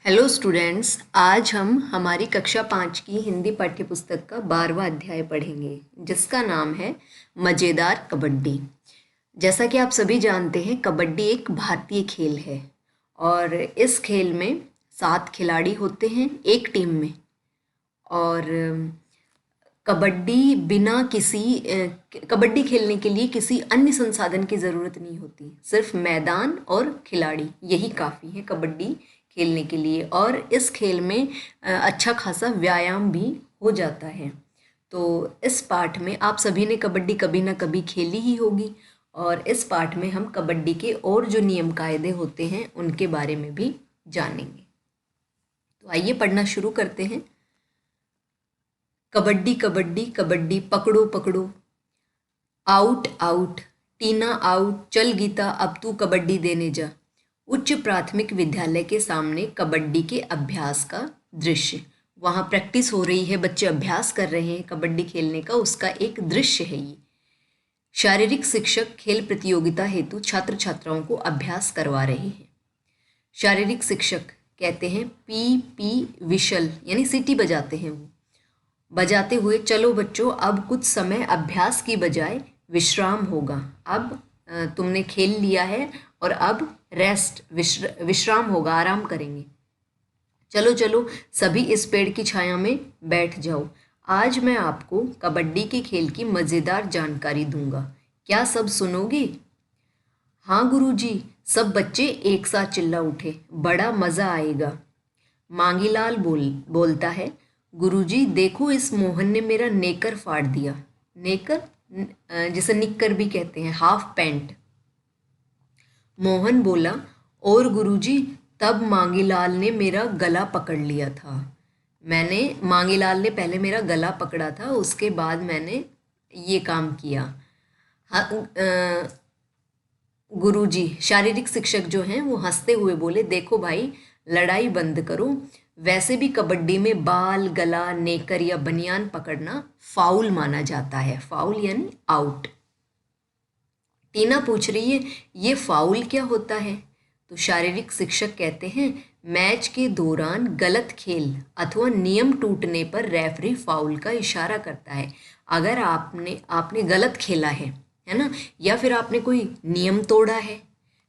Hello students, आज हम हमारी कक्षा 5 की हिंदी पाठ्यपुस्तक का 12वां अध्याय पढ़ेंगे जिसका नाम है मज़ेदार कबड्डी। जैसा कि आप सभी जानते हैं, कबड्डी एक भारतीय खेल है और इस खेल में 7 खिलाड़ी होते हैं एक टीम में। और कबड्डी बिना कबड्डी खेलने के लिए किसी अन्य संसाधन की ज़रूरत नहीं होती, सिर्फ मैदान और खिलाड़ी यही काफ़ी है कबड्डी खेलने के लिए। और इस खेल में अच्छा खासा व्यायाम भी हो जाता है। तो इस पाठ में आप सभी ने कबड्डी कभी ना कभी खेली ही होगी और इस पाठ में हम कबड्डी के और जो नियम कायदे होते हैं उनके बारे में भी जानेंगे। तो आइए पढ़ना शुरू करते हैं। कबड्डी कबड्डी कबड्डी पकड़ो पकड़ो, आउट आउट, टीना आउट, चल गीता अब तू कबड्डी देने जा। उच्च प्राथमिक विद्यालय के सामने कबड्डी के अभ्यास का दृश्य। वहाँ प्रैक्टिस हो रही है, बच्चे अभ्यास कर रहे हैं कबड्डी खेलने का, उसका एक दृश्य है ये। शारीरिक शिक्षक खेल प्रतियोगिता हेतु छात्र छात्राओं को अभ्यास करवा रहे हैं। शारीरिक शिक्षक कहते हैं पी विशल, यानी सीटी बजाते हैं वो, बजाते हुए चलो बच्चों अब कुछ समय अभ्यास की बजाय विश्राम होगा। अब तुमने खेल लिया है और अब रेस्ट विश्राम होगा, आराम करेंगे। चलो चलो सभी इस पेड़ की छाया में बैठ जाओ। आज मैं आपको कबड्डी के खेल की मज़ेदार जानकारी दूंगा, क्या सब सुनोगे? हाँ गुरुजी, सब बच्चे एक साथ चिल्ला उठे, बड़ा मज़ा आएगा। मांगीलाल बोलता है, गुरुजी देखो इस मोहन ने मेरा नेकर फाड़ दिया। नेकर जिसे निक्कर भी कहते हैं, हाफ पैंट। मोहन बोला, और गुरुजी तब मांगीलाल ने मेरा गला पकड़ लिया था। मांगीलाल ने पहले मेरा गला पकड़ा था, उसके बाद मैंने ये काम किया। गुरुजी, शारीरिक शिक्षक जो हैं वो हंसते हुए बोले, देखो भाई लड़ाई बंद करो, वैसे भी कबड्डी में बाल, गला, नेकर या बनियान पकड़ना फाउल माना जाता है। फाउल यानी आउट। टीना पूछ रही है, ये फाउल क्या होता है? तो शारीरिक शिक्षक कहते हैं, मैच के दौरान गलत खेल अथवा नियम टूटने पर रेफरी फाउल का इशारा करता है। अगर आपने गलत खेला है ना, या फिर आपने कोई नियम तोड़ा है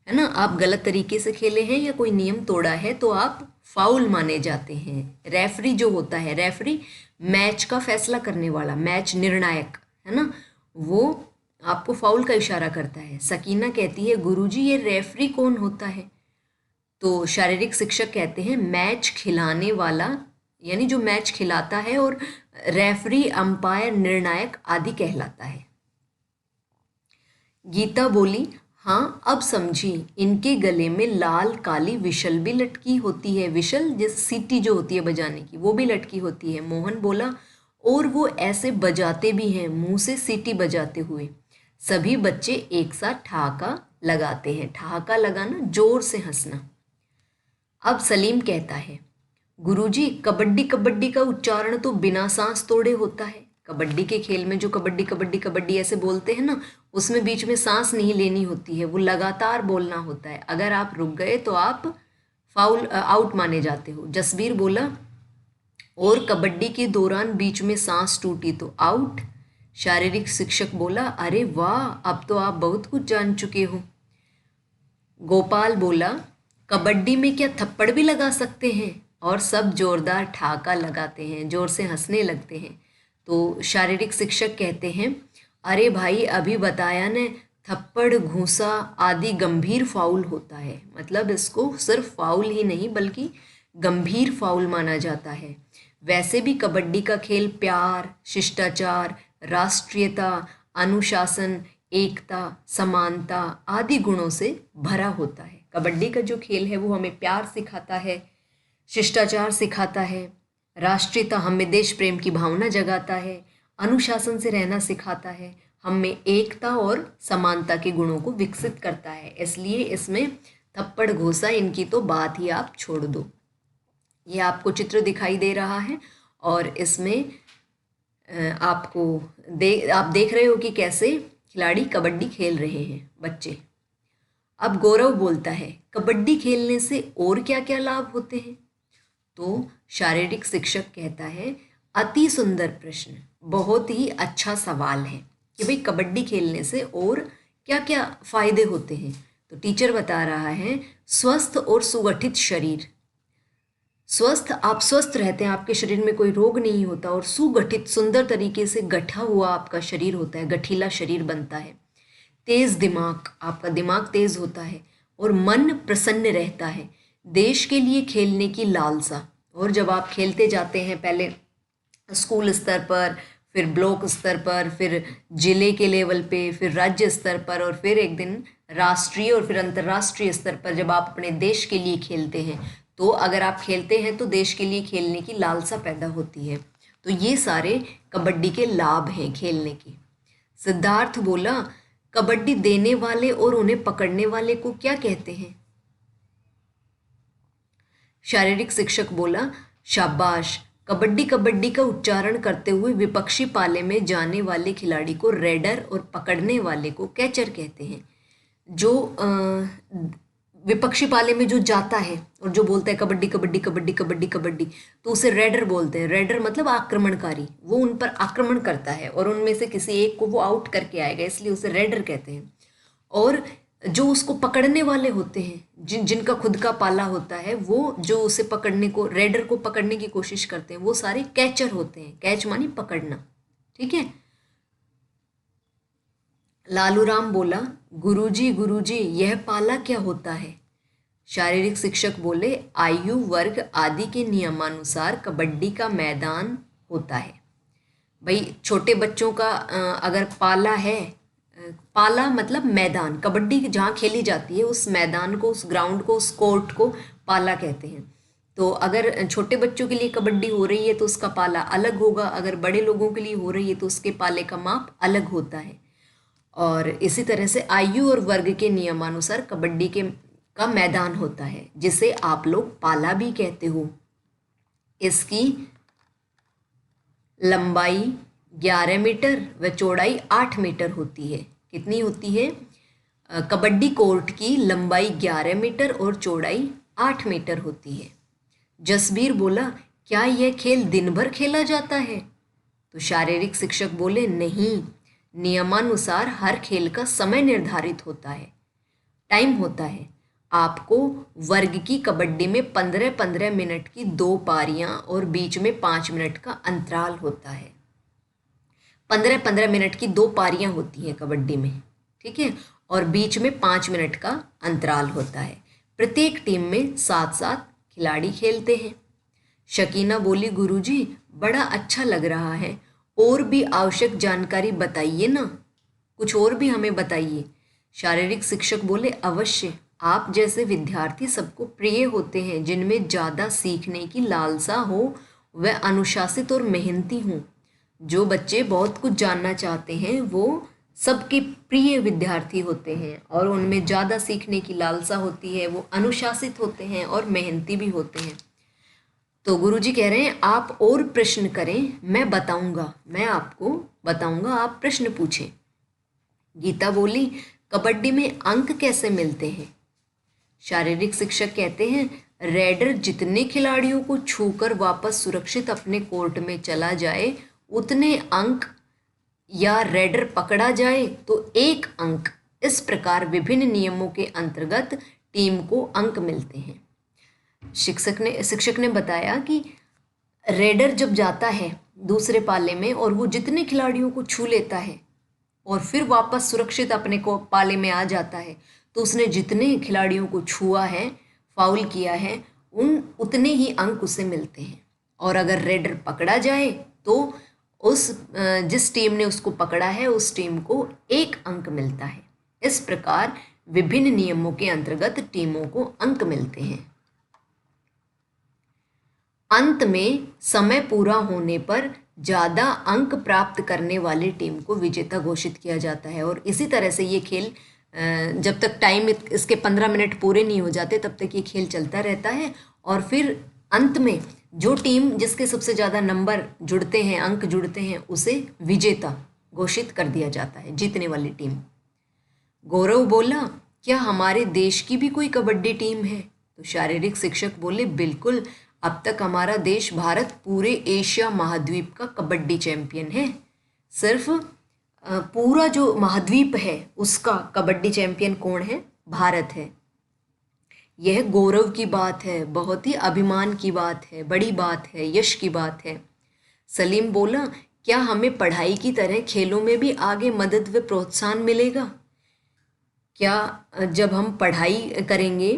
ना, आप गलत तरीके से खेले हैं या कोई नियम तोड़ा है, तो आप फाउल माने जाते हैं। रेफरी जो होता है, रेफरी मैच का फैसला करने वाला, मैच निर्णायक है ना, वो आपको फाउल का इशारा करता है। सकीना कहती है, गुरुजी ये रेफरी कौन होता है? तो शारीरिक शिक्षक कहते हैं, मैच खिलाने वाला, यानी जो मैच खिलाता है, और रेफरी, अंपायर, निर्णायक आदि कहलाता है। गीता बोली, हाँ अब समझी, इनके गले में लाल काली विशल भी लटकी होती है। विशल जिस सीटी जो होती है बजाने की, वो भी लटकी होती है। मोहन बोला, और वो ऐसे बजाते भी हैं, मुंह से सीटी बजाते हुए। सभी बच्चे एक साथ ठहाका लगाते हैं। ठहाका लगाना, जोर से हंसना। अब सलीम कहता है, गुरुजी कबड्डी कबड्डी का उच्चारण तो बिना सांस तोड़े होता है। कबड्डी के खेल में जो कबड्डी कबड्डी कबड्डी ऐसे बोलते हैं ना, उसमें बीच में सांस नहीं लेनी होती है, वो लगातार बोलना होता है। अगर आप रुक गए तो आप फाउल आउट माने जाते हो। जसबीर बोला, और कबड्डी के दौरान बीच में सांस टूटी तो आउट। शारीरिक शिक्षक बोला, अरे वाह, अब तो आप बहुत कुछ जान चुके हो। गोपाल बोला, कबड्डी में क्या थप्पड़ भी लगा सकते हैं? और सब जोरदार ठहाका लगाते हैं, जोर से हंसने लगते हैं। तो शारीरिक शिक्षक कहते हैं, अरे भाई अभी बताया ने, थप्पड़, घूंसा आदि गंभीर फाउल होता है। मतलब इसको सिर्फ फाउल ही नहीं बल्कि गंभीर फाउल माना जाता है। वैसे भी कबड्डी का खेल प्यार, शिष्टाचार, राष्ट्रीयता, अनुशासन, एकता, समानता आदि गुणों से भरा होता है। कबड्डी का जो खेल है वो हमें प्यार सिखाता है, शिष्टाचार सिखाता है, राष्ट्रीयता हमें देश प्रेम की भावना जगाता है, अनुशासन से रहना सिखाता है, हमें एकता और समानता के गुणों को विकसित करता है। इसलिए इसमें थप्पड़ घूंसा इनकी तो बात ही आप छोड़ दो। ये आपको चित्र दिखाई दे रहा है और इसमें आप देख रहे हो कि कैसे खिलाड़ी कबड्डी खेल रहे हैं बच्चे। अब गौरव बोलता है, कबड्डी खेलने से और क्या क्या लाभ होते हैं? तो शारीरिक शिक्षक कहता है अति सुंदर प्रश्न, बहुत ही अच्छा सवाल है कि भाई कबड्डी खेलने से और क्या क्या फायदे होते हैं। तो टीचर बता रहा है स्वस्थ और सुगठित शरीर। स्वस्थ, आप स्वस्थ रहते हैं, आपके शरीर में कोई रोग नहीं होता, और सुगठित, सुंदर तरीके से गठा हुआ आपका शरीर होता है, गठीला शरीर बनता है। तेज दिमाग, आपका दिमाग तेज होता है, और मन प्रसन्न रहता है। देश के लिए खेलने की लालसा, और जब आप खेलते जाते हैं, पहले स्कूल स्तर पर, फिर ब्लॉक स्तर पर, फिर जिले के लेवल पे, फिर राज्य स्तर पर, और फिर एक दिन राष्ट्रीय और फिर अंतर्राष्ट्रीय स्तर पर जब आप अपने देश के लिए खेलते हैं, तो अगर आप खेलते हैं तो देश के लिए खेलने की लालसा पैदा होती है। तो ये सारे कबड्डी के लाभ हैं खेलने के। सिद्धार्थ बोला कबड्डी देने वाले और उन्हें पकड़ने वाले को क्या कहते हैं? शारीरिक शिक्षक बोला शाबाश, कबड्डी कबड्डी का उच्चारण करते हुए विपक्षी पाले में जाने वाले खिलाड़ी को रेडर और पकड़ने वाले को कैचर कहते हैं। जो विपक्षी पाले में जो जाता है और जो बोलता है कबड्डी कबड्डी कबड्डी कबड्डी कबड्डी, तो उसे रेडर बोलते हैं। रेडर मतलब आक्रमणकारी, वो उन पर आक्रमण करता है और उनमें से किसी एक को वो आउट करके आएगा, इसलिए उसे रेडर कहते हैं। और जो उसको पकड़ने वाले होते हैं, जिनका खुद का पाला होता है, वो जो उसे पकड़ने को, रेडर को पकड़ने की कोशिश करते हैं, वो सारे कैचर होते हैं। कैच मानी पकड़ना, ठीक है। लालू राम बोला गुरुजी गुरुजी यह पाला क्या होता है? शारीरिक शिक्षक बोले आयु वर्ग आदि के नियमानुसार कबड्डी का मैदान होता है। भाई छोटे बच्चों का अगर पाला है, पाला मतलब मैदान, कबड्डी जहाँ खेली जाती है उस मैदान को, उस ग्राउंड को, उस कोर्ट को पाला कहते हैं। तो अगर छोटे बच्चों के लिए कबड्डी हो रही है तो उसका पाला अलग होगा, अगर बड़े लोगों के लिए हो रही है तो उसके पाले का माप अलग होता है। और इसी तरह से आयु और वर्ग के नियमानुसार कबड्डी का मैदान होता है, जिसे आप लोग पाला भी कहते हो। इसकी लंबाई 11 मीटर व चौड़ाई 8 मीटर होती है। कितनी होती है? कबड्डी कोर्ट की लंबाई 11 मीटर और चौड़ाई 8 मीटर होती है। जसबीर बोला क्या यह खेल दिन भर खेला जाता है? तो शारीरिक शिक्षक बोले नहीं, नियमानुसार हर खेल का समय निर्धारित होता है, टाइम होता है। आपको वर्ग की कबड्डी में 15-15 मिनट की 2 पारियां और बीच में 5 मिनट का अंतराल होता है। 15-15 मिनट की 2 पारियां होती हैं कबड्डी में, ठीक है, और बीच में 5 मिनट का अंतराल होता है। प्रत्येक टीम में 7-7 खिलाड़ी खेलते हैं। शकीना बोली गुरुजी बड़ा अच्छा लग रहा है, और भी आवश्यक जानकारी बताइए ना, कुछ और भी हमें बताइए। शारीरिक शिक्षक बोले अवश्य, आप जैसे विद्यार्थी सबको प्रिय होते हैं, जिनमें ज़्यादा सीखने की लालसा हो, वह अनुशासित और मेहनती हों। जो बच्चे बहुत कुछ जानना चाहते हैं वो सबके प्रिय विद्यार्थी होते हैं, और उनमें ज़्यादा सीखने की लालसा होती है, वो अनुशासित होते हैं और मेहनती भी होते हैं। तो गुरुजी कह रहे हैं आप और प्रश्न करें, मैं बताऊंगा, मैं आपको बताऊंगा, आप प्रश्न पूछें। गीता बोली कबड्डी में अंक कैसे मिलते हैं? शारीरिक शिक्षक कहते हैं रेडर जितने खिलाड़ियों को छूकर वापस सुरक्षित अपने कोर्ट में चला जाए उतने अंक, या रेडर पकड़ा जाए तो 1 अंक। इस प्रकार विभिन्न नियमों के अंतर्गत टीम को अंक मिलते हैं। शिक्षक ने बताया कि रेडर जब जाता है दूसरे पाले में और वो जितने खिलाड़ियों को छू लेता है और फिर वापस सुरक्षित अपने को पाले में आ जाता है, तो उसने जितने खिलाड़ियों को छुआ है, फाउल किया है, उतने ही अंक उसे मिलते हैं। और अगर रेडर पकड़ा जाए तो उस जिस टीम ने उसको पकड़ा है उस टीम को 1 अंक मिलता है। इस प्रकार विभिन्न नियमों के अंतर्गत टीमों को अंक मिलते हैं। अंत में समय पूरा होने पर ज़्यादा अंक प्राप्त करने वाली टीम को विजेता घोषित किया जाता है। और इसी तरह से ये खेल जब तक टाइम इसके 15 मिनट पूरे नहीं हो जाते तब तक ये खेल चलता रहता है, और फिर अंत में जो टीम जिसके सबसे ज़्यादा नंबर जुड़ते हैं, अंक जुड़ते हैं, उसे विजेता घोषित कर दिया जाता है, जीतने वाली टीम। गौरव बोला क्या हमारे देश की भी कोई कबड्डी टीम है? तो शारीरिक शिक्षक बोले बिल्कुल, अब तक हमारा देश भारत पूरे एशिया महाद्वीप का कबड्डी चैंपियन है। सिर्फ पूरा जो महाद्वीप है उसका कबड्डी चैंपियन कौन है? भारत है। यह गौरव की बात है, बहुत ही अभिमान की बात है, बड़ी बात है, यश की बात है। सलीम बोला, क्या हमें पढ़ाई की तरह खेलों में भी आगे मदद व प्रोत्साहन मिलेगा? क्या जब हम पढ़ाई करेंगे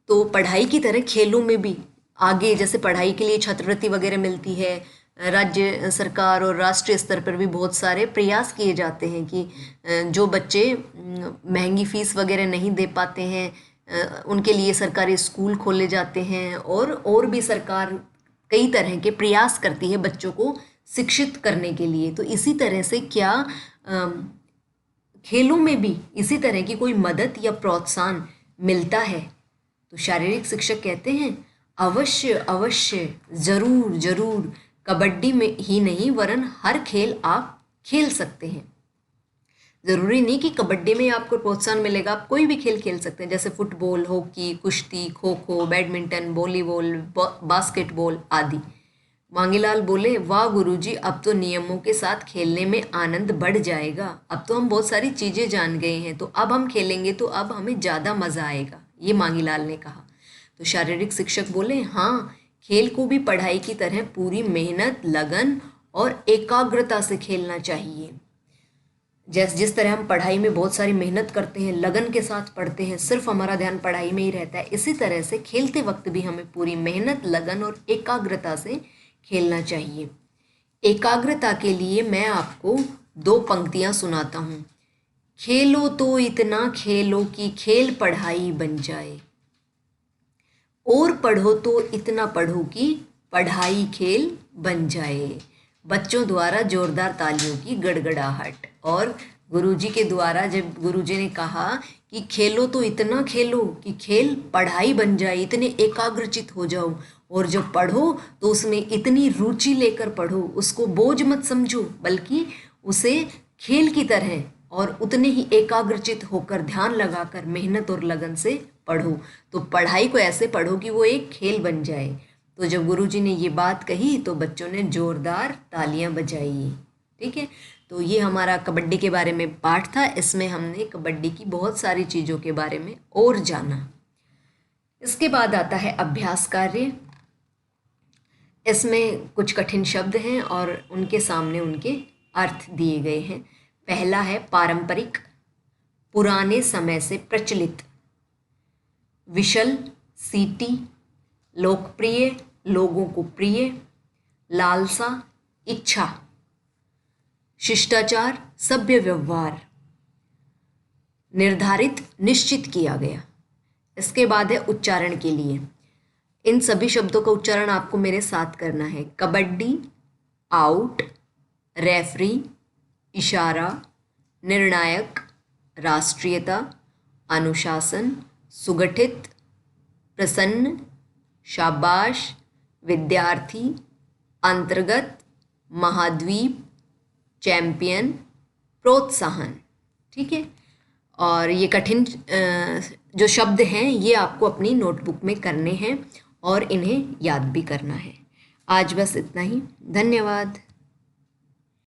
तो पढ़ाई की तरह खेलों में भी आगे, जैसे पढ़ाई के लिए छात्रवृत्ति वगैरह मिलती है, राज्य सरकार और राष्ट्रीय स्तर पर भी बहुत सारे प्रयास किए जाते हैं कि जो बच्चे महंगी फीस वगैरह नहीं दे पाते हैं उनके लिए सरकारी स्कूल खोले जाते हैं, और भी सरकार कई तरह के प्रयास करती है बच्चों को शिक्षित करने के लिए। तो इसी तरह से क्या खेलों में भी इसी तरह की कोई मदद या प्रोत्साहन मिलता है? तो शारीरिक शिक्षक कहते हैं अवश्य अवश्य, ज़रूर ज़रूर, कबड्डी में ही नहीं वरन हर खेल आप खेल सकते हैं। ज़रूरी नहीं कि कबड्डी में आपको प्रोत्साहन मिलेगा, आप कोई भी खेल खेल सकते हैं, जैसे फुटबॉल, हॉकी, कुश्ती, kho kho, badminton, volleyball, basketball आदि। मांगीलाल बोले, वाह गुरुजी, अब तो नियमों के साथ खेलने में आनंद बढ़ जाएगा। अब तो हम बहुत सारी चीज़ें जान गए हैं, तो अब हम खेलेंगे तो अब हमें ज़्यादा मज़ा आएगा, ये मांगीलाल ने कहा। तो शारीरिक शिक्षक बोले, हाँ, खेल को भी पढ़ाई की तरह पूरी मेहनत, लगन और एकाग्रता से खेलना चाहिए। जिस तरह हम पढ़ाई में बहुत सारी मेहनत करते हैं, लगन के साथ पढ़ते हैं, सिर्फ हमारा ध्यान पढ़ाई में ही रहता है, इसी तरह से खेलते वक्त भी हमें पूरी मेहनत, लगन और एकाग्रता से खेलना चाहिए। एकाग्रता के लिए मैं आपको 2 पंक्तियां सुनाता हूँ। खेलो तो इतना खेलो कि खेल पढ़ाई बन जाए, और पढ़ो तो इतना पढ़ो कि पढ़ाई खेल बन जाए। बच्चों द्वारा जोरदार तालियों की गड़गड़ाहट। और गुरुजी के द्वारा जब गुरुजी ने कहा कि खेलो तो इतना खेलो कि खेल पढ़ाई बन जाए, इतने एकाग्रचित हो जाओ, और जब पढ़ो तो उसमें इतनी रुचि लेकर पढ़ो, उसको बोझ मत समझो, बल्कि उसे खेल की तरह और उतने ही एकाग्रचित होकर, ध्यान लगाकर, मेहनत और लगन से पढ़ो। तो पढ़ाई को ऐसे पढ़ो कि वो एक खेल बन जाए। तो जब गुरुजी ने ये बात कही तो बच्चों ने जोरदार तालियां बजाई। ठीक है, तो ये हमारा कबड्डी के बारे में पाठ था। इसमें हमने कबड्डी की बहुत सारी चीज़ों के बारे में और जाना। इसके बाद आता है अभ्यास कार्य। इसमें कुछ कठिन शब्द हैं और उनके सामने उनके अर्थ दिए गए हैं। पहला है पारंपरिक, पुराने समय से प्रचलित। विशल, सीटी, लोकप्रिय, लोगों को प्रिय। लालसा, इच्छा। शिष्टाचार, सभ्य व्यवहार। निर्धारित, निश्चित किया गया। इसके बाद है उच्चारण के लिए। इन सभी शब्दों का उच्चारण आपको मेरे साथ करना है। कबड्डी, आउट, रेफरी, इशारा, निर्णायक, राष्ट्रीयता, अनुशासन, सुगठित, प्रसन्न, शाबाश, विद्यार्थी, अंतर्गत, महाद्वीप, चैंपियन, प्रोत्साहन। ठीक है, और ये कठिन जो शब्द हैं ये आपको अपनी नोटबुक में करने हैं और इन्हें याद भी करना है। आज बस इतना ही। धन्यवाद।